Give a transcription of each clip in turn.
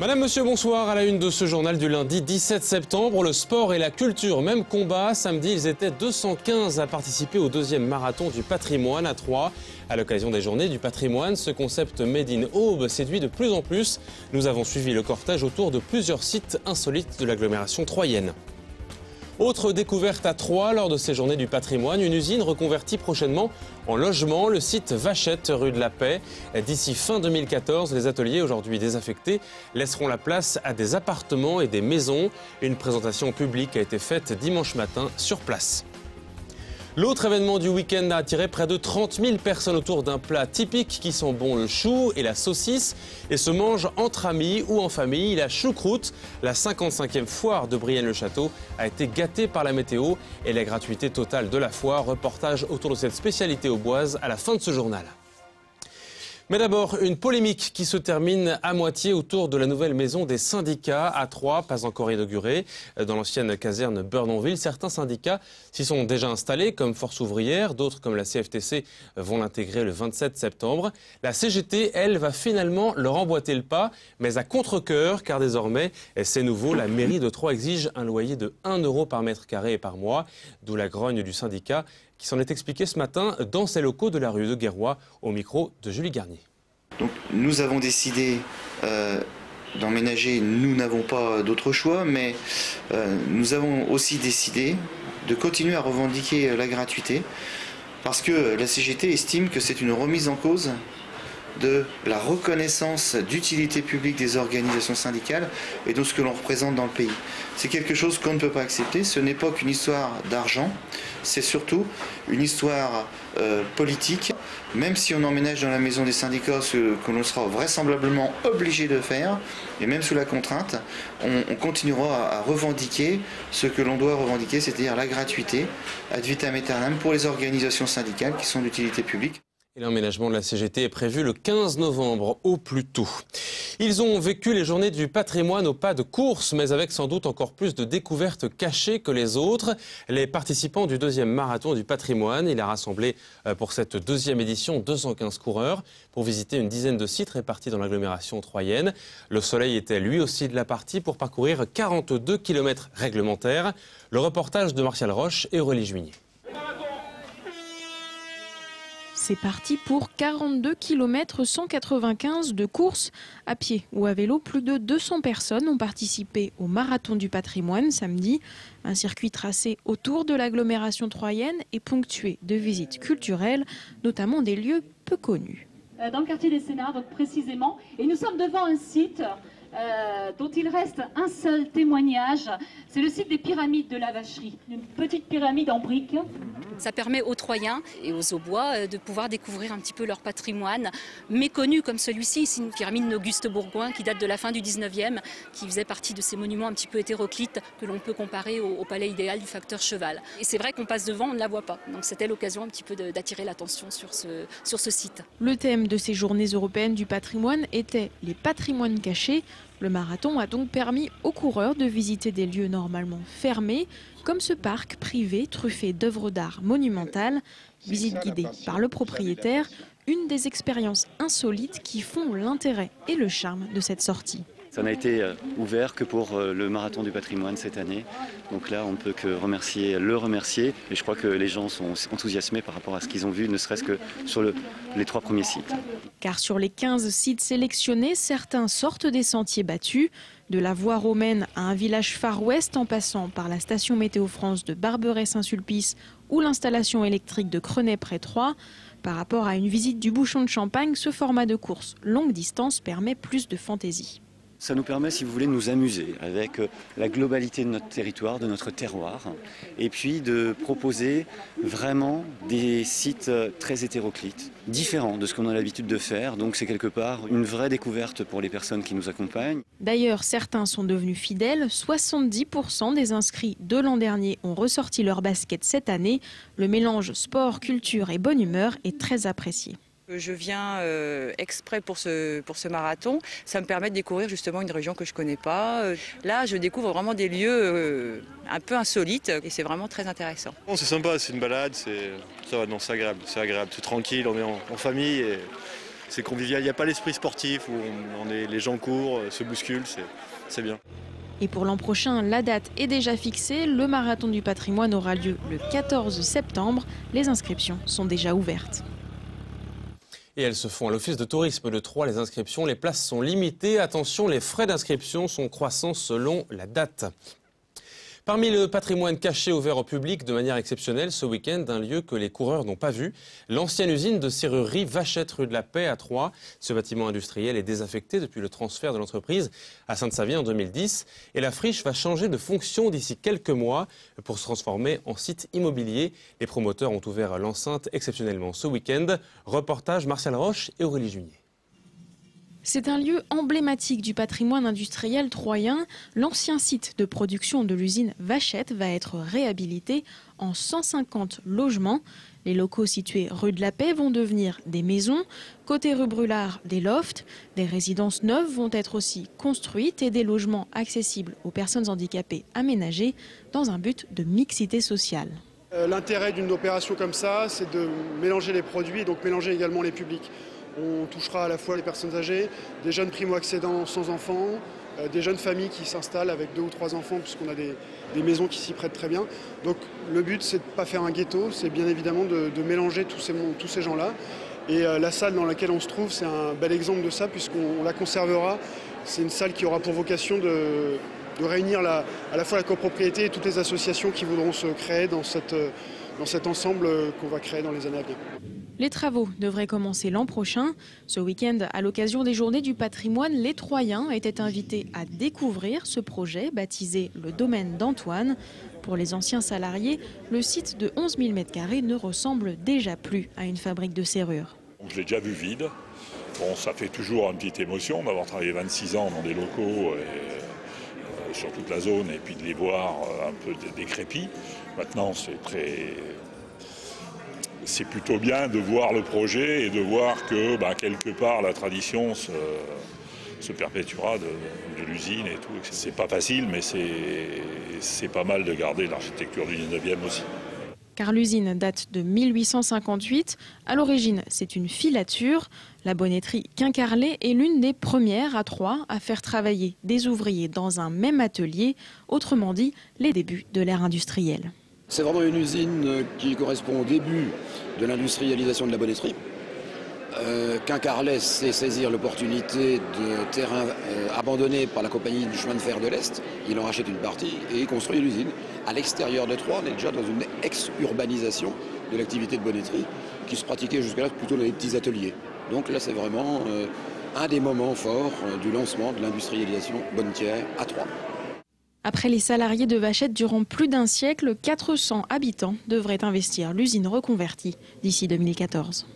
Madame, monsieur, bonsoir. À la une de ce journal du lundi 17 septembre, le sport et la culture, même combat. Samedi, ils étaient 215 à participer au deuxième marathon du patrimoine à Troyes. À l'occasion des journées du patrimoine, ce concept Made in Aube séduit de plus en plus. Nous avons suivi le cortège autour de plusieurs sites insolites de l'agglomération troyenne. Autre découverte à Troyes lors de ces journées du patrimoine, une usine reconvertie prochainement en logement, le site Vachette, rue de la Paix. D'ici fin 2014, les ateliers aujourd'hui désaffectés laisseront la place à des appartements et des maisons. Une présentation publique a été faite dimanche matin sur place. L'autre événement du week-end a attiré près de 30 000 personnes autour d'un plat typique qui sent bon le chou et la saucisse et se mange entre amis ou en famille. La choucroute, la 55e foire de Brienne-le-Château, a été gâtée par la météo et la gratuité totale de la foire. Reportage autour de cette spécialité auboise à la fin de ce journal. Mais d'abord, une polémique qui se termine à moitié autour de la nouvelle maison des syndicats à Troyes, pas encore inaugurée. Dans l'ancienne caserne Burnonville, certains syndicats s'y sont déjà installés, comme Force ouvrière. D'autres, comme la CFTC, vont l'intégrer le 27 septembre. La CGT, elle, va finalement leur emboîter le pas, mais à contre-cœur, car désormais, c'est nouveau, la mairie de Troyes exige un loyer de 1 € par mètre carré et par mois, d'où la grogne du syndicat, qui s'en est expliqué ce matin dans ses locaux de la rue de Guerroy, au micro de Julie Garnier. Donc, nous avons décidé d'emménager, nous n'avons pas d'autre choix, mais nous avons aussi décidé de continuer à revendiquer la gratuité, parce que la CGT estime que c'est une remise en cause de la reconnaissance d'utilité publique des organisations syndicales et de ce que l'on représente dans le pays. C'est quelque chose qu'on ne peut pas accepter. Ce n'est pas qu'une histoire d'argent, c'est surtout une histoire politique. Même si on emménage dans la maison des syndicats, ce que l'on sera vraisemblablement obligé de faire, et même sous la contrainte, on continuera à revendiquer ce que l'on doit revendiquer, c'est-à-dire la gratuité ad vitam aeternam pour les organisations syndicales qui sont d'utilité publique. Et l'emménagement de la CGT est prévu le 15 novembre au plus tôt. Ils ont vécu les journées du patrimoine au pas de course, mais avec sans doute encore plus de découvertes cachées que les autres. Les participants du deuxième marathon du patrimoine, il a rassemblé pour cette deuxième édition 215 coureurs pour visiter une dizaine de sites répartis dans l'agglomération troyenne. Le soleil était lui aussi de la partie pour parcourir 42 km réglementaires. Le reportage de Martial Roche et Aurélie Juigné. C'est parti pour 42 km 195 de course à pied ou à vélo. Plus de 200 personnes ont participé au marathon du patrimoine samedi. Un circuit tracé autour de l'agglomération troyenne et ponctué de visites culturelles, notamment des lieux peu connus. Dans le quartier des Sénards, donc précisément, et nous sommes devant un site dont il reste un seul témoignage, c'est le site des pyramides de la Vacherie, une petite pyramide en briques. Ça permet aux Troyens et aux Aubois de pouvoir découvrir un petit peu leur patrimoine méconnu comme celui-ci. C'est une pyramide d'Auguste Bourgoin qui date de la fin du 19e, qui faisait partie de ces monuments un petit peu hétéroclites que l'on peut comparer au palais idéal du facteur Cheval. Et c'est vrai qu'on passe devant, on ne la voit pas. Donc c'était l'occasion un petit peu d'attirer l'attention sur ce site. Le thème de ces journées européennes du patrimoine était les patrimoines cachés. Le marathon a donc permis aux coureurs de visiter des lieux normalement fermés, comme ce parc privé truffé d'œuvres d'art monumentales. Visite guidée par le propriétaire, une des expériences insolites qui font l'intérêt et le charme de cette sortie. Ça n'a été ouvert que pour le marathon du patrimoine cette année. Donc là, on ne peut que le remercier. Et je crois que les gens sont enthousiasmés par rapport à ce qu'ils ont vu, ne serait-ce que sur les 3 premiers sites. Car sur les 15 sites sélectionnés, certains sortent des sentiers battus. De la voie romaine à un village Far West en passant par la station Météo France de Barberet-Saint-Sulpice ou l'installation électrique de Crenay près Troyes. Par rapport à une visite du bouchon de Champagne, ce format de course longue distance permet plus de fantaisie. Ça nous permet, si vous voulez, de nous amuser avec la globalité de notre territoire, de notre terroir, et puis de proposer vraiment des sites très hétéroclites, différents de ce qu'on a l'habitude de faire. Donc c'est quelque part une vraie découverte pour les personnes qui nous accompagnent. D'ailleurs, certains sont devenus fidèles. 70% des inscrits de l'an dernier ont ressorti leur basket cette année. Le mélange sport, culture et bonne humeur est très apprécié. Je viens exprès pour ce marathon. Ça me permet de découvrir justement une région que je ne connais pas. Là, je découvre vraiment des lieux un peu insolites et c'est vraiment très intéressant. Bon, c'est sympa, c'est une balade, c'est agréable, c'est tranquille, on est en famille et c'est convivial. Il n'y a pas l'esprit sportif où les gens courent, se bousculent, c'est bien. Et pour l'an prochain, la date est déjà fixée. Le marathon du patrimoine aura lieu le 14 septembre. Les inscriptions sont déjà ouvertes. Et elles se font à l'office de tourisme de Troyes. Les inscriptions, les places sont limitées. Attention, les frais d'inscription sont croissants selon la date. Parmi le patrimoine caché ouvert au public de manière exceptionnelle ce week-end, un lieu que les coureurs n'ont pas vu, l'ancienne usine de serrurerie Vachette rue de la Paix à Troyes. Ce bâtiment industriel est désaffecté depuis le transfert de l'entreprise à Sainte-Savie en 2010 et la friche va changer de fonction d'ici quelques mois pour se transformer en site immobilier. Les promoteurs ont ouvert l'enceinte exceptionnellement ce week-end. Reportage Martial Roche et Aurélie Junier. C'est un lieu emblématique du patrimoine industriel troyen. L'ancien site de production de l'usine Vachette va être réhabilité en 150 logements. Les locaux situés rue de la Paix vont devenir des maisons. Côté rue Brulard, des lofts. Des résidences neuves vont être aussi construites et des logements accessibles aux personnes handicapées aménagés dans un but de mixité sociale. L'intérêt d'une opération comme ça, c'est de mélanger les produits et donc mélanger également les publics. On touchera à la fois les personnes âgées, des jeunes primo-accédants sans enfants, des jeunes familles qui s'installent avec 2 ou 3 enfants puisqu'on a des maisons qui s'y prêtent très bien. Donc le but, c'est de ne pas faire un ghetto, c'est bien évidemment de mélanger tous ces gens-là. Et la salle dans laquelle on se trouve, c'est un bel exemple de ça puisqu'on la conservera. C'est une salle qui aura pour vocation de réunir à la fois la copropriété et toutes les associations qui voudront se créer dans cet ensemble qu'on va créer dans les années à venir. Les travaux devraient commencer l'an prochain. Ce week-end, à l'occasion des Journées du patrimoine, les Troyens étaient invités à découvrir ce projet baptisé le domaine d'Antoine. Pour les anciens salariés, le site de 11 000 m² ne ressemble déjà plus à une fabrique de serrures. Je l'ai déjà vu vide. Bon, ça fait toujours une petite émotion d'avoir travaillé 26 ans dans des locaux sur toute la zone et puis de les voir un peu décrépits. Maintenant, c'est plutôt bien de voir le projet et de voir que quelque part la tradition se perpétuera de l'usine et tout. C'est pas facile, mais c'est pas mal de garder l'architecture du 19e aussi. Car l'usine date de 1858. À l'origine, c'est une filature. La bonneterie Quincarlet est l'une des premières à Troyes à faire travailler des ouvriers dans un même atelier. Autrement dit, les débuts de l'ère industrielle. C'est vraiment une usine qui correspond au début de l'industrialisation de la bonneterie. Quincarlet sait saisir l'opportunité de terrain abandonné par la compagnie du chemin de fer de l'Est. Il en rachète une partie et il construit l'usine. À l'extérieur de Troyes, on est déjà dans une ex-urbanisation de l'activité de bonneterie qui se pratiquait jusque-là plutôt dans les petits ateliers. Donc là, c'est vraiment un des moments forts du lancement de l'industrialisation bonnetière à Troyes. Après les salariés de Vachette durant plus d'un siècle, 400 habitants devraient investir l'usine reconvertie d'ici 2014.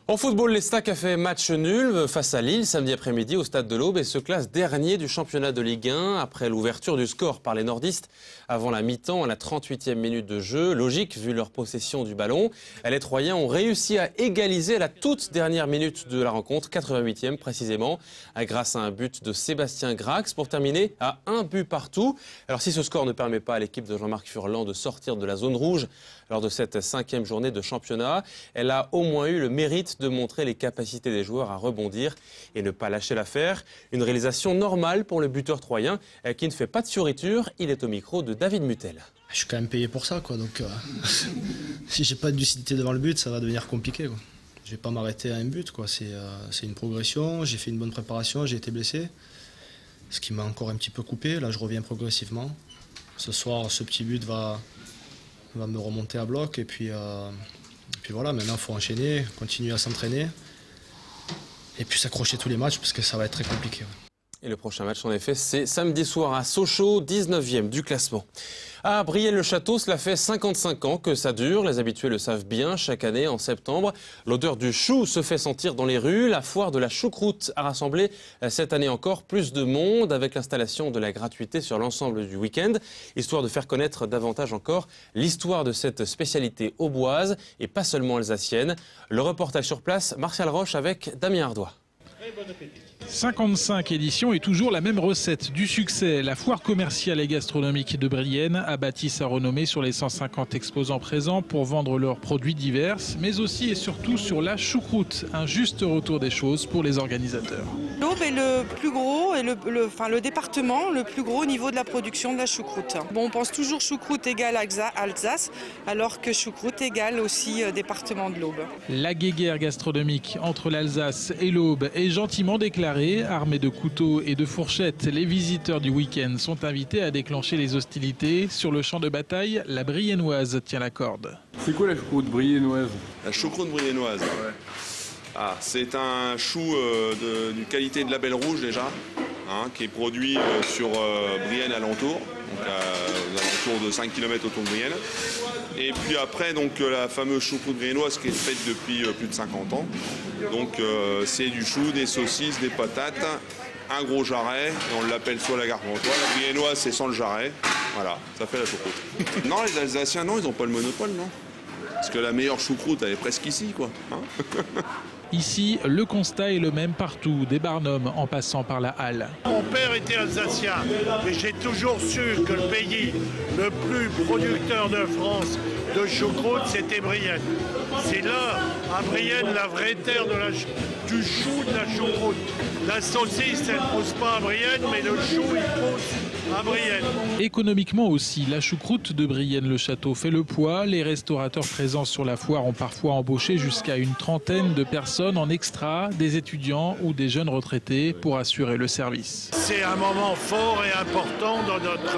En football, l'Estac a fait match nul face à Lille samedi après-midi au stade de l'Aube et se classe dernier du championnat de Ligue 1 après l'ouverture du score par les nordistes avant la mi-temps à la 38e minute de jeu. Logique vu leur possession du ballon. Les Troyens ont réussi à égaliser à la toute dernière minute de la rencontre, 88e précisément, grâce à un but de Sébastien Grax pour terminer à 1 but partout. Alors si ce score ne permet pas à l'équipe de Jean-Marc Furlan de sortir de la zone rouge lors de cette 5e journée de championnat, elle a au moins eu le mérite de montrer les capacités des joueurs à rebondir et ne pas lâcher l'affaire. Une réalisation normale pour le buteur troyen qui ne fait pas de fioriture. Il est au micro de David Mutel. Je suis quand même payé pour ça, quoi. Donc si j'ai pas de lucidité devant le but, ça va devenir compliqué, quoi. Je vais pas m'arrêter à un but, quoi. C'est une progression. J'ai fait une bonne préparation, j'ai été blessé, ce qui m'a encore un petit peu coupé. Là, je reviens progressivement. Ce soir, ce petit but va me remonter à bloc et puis voilà, maintenant il faut enchaîner, continuer à s'entraîner et puis s'accrocher tous les matchs parce que ça va être très compliqué. Et le prochain match, en effet, c'est samedi soir à Sochaux, 19e du classement. À Brielle-le-Château, cela fait 55 ans que ça dure. Les habitués le savent bien. Chaque année, en septembre, l'odeur du chou se fait sentir dans les rues. La foire de la choucroute a rassemblé cette année encore plus de monde avec l'installation de la gratuité sur l'ensemble du week-end, histoire de faire connaître davantage encore l'histoire de cette spécialité auboise et pas seulement alsacienne. Le reportage sur place, Martial Roche avec Damien Ardois. Très bon appétit. 55 éditions et toujours la même recette du succès. La foire commerciale et gastronomique de Brienne a bâti sa renommée sur les 150 exposants présents pour vendre leurs produits divers, mais aussi et surtout sur la choucroute. Un juste retour des choses pour les organisateurs. L'Aube est le plus gros et le département le plus gros au niveau de la production de la choucroute. Bon, on pense toujours choucroute égale Alsace, alors que choucroute égale aussi département de l'Aube. La guéguerre gastronomique entre l'Alsace et l'Aube est gentiment déclarée. Armés de couteaux et de fourchettes, les visiteurs du week-end sont invités à déclencher les hostilités. Sur le champ de bataille, la Briennoise tient la corde. C'est quoi la choucroute briennoise? La choucroute briennoise, ouais. Ah, c'est un chou d'une qualité de label rouge déjà, qui est produit sur Brienne alentour, donc aux alentours de 5 km autour de Brienne. Et puis après, donc, la fameuse choucroute briennoise qui est faite depuis plus de 50 ans. Donc c'est du chou, des saucisses, des patates, un gros jarret, et on l'appelle soit la gargantoise. La briennoise, c'est sans le jarret. Voilà, ça fait la choucroute. Non, les Alsaciens, non, ils n'ont pas le monopole, non. Parce que la meilleure choucroute, elle est presque ici, quoi. Ici, le constat est le même partout, des Barnum en passant par la Halle. Mon père était alsacien et j'ai toujours su que le pays le plus producteur de France de choucroute, c'était Brienne. C'est là, à Brienne, la vraie terre du chou de la choucroute. La saucisse, elle ne pousse pas à Brienne, mais le chou, il pousse à Brienne. Économiquement aussi, la choucroute de Brienne-le-Château fait le poids. Les restaurateurs présents sur la foire ont parfois embauché jusqu'à une trentaine de personnes en extra, des étudiants ou des jeunes retraités pour assurer le service. C'est un moment fort et important dans notre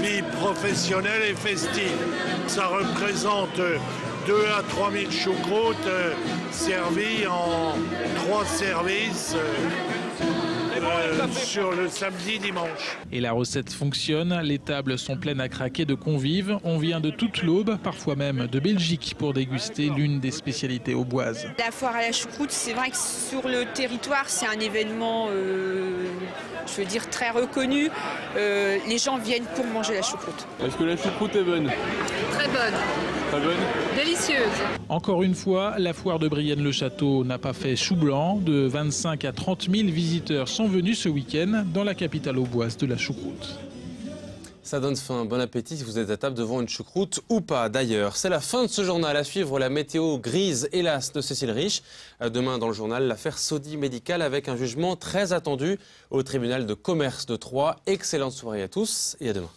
vie professionnelle et festive. Ça représente 2 à 3 000 choucroutes servies en 3 services sur le samedi-dimanche. Et la recette fonctionne, les tables sont pleines à craquer de convives. On vient de toute l'Aube, parfois même de Belgique, pour déguster l'une des spécialités auboises. La foire à la choucroute, c'est vrai que sur le territoire, c'est un événement, je veux dire, très reconnu. Les gens viennent pour manger la choucroute. Est-ce que la choucroute est bonne? Très bonne. Très bonne? Délicieuse. Encore une fois, la foire de Brienne-le-Château n'a pas fait chou blanc. De 25 à 30 000 visiteurs sont venus ce week-end dans la capitale auboise de la choucroute. Ça donne faim, bon appétit si vous êtes à table devant une choucroute ou pas d'ailleurs. C'est la fin de ce journal, à suivre la météo grise hélas de Cécile Rich. Demain dans le journal, l'affaire Sodi Médical avec un jugement très attendu au tribunal de commerce de Troyes. Excellente soirée à tous et à demain.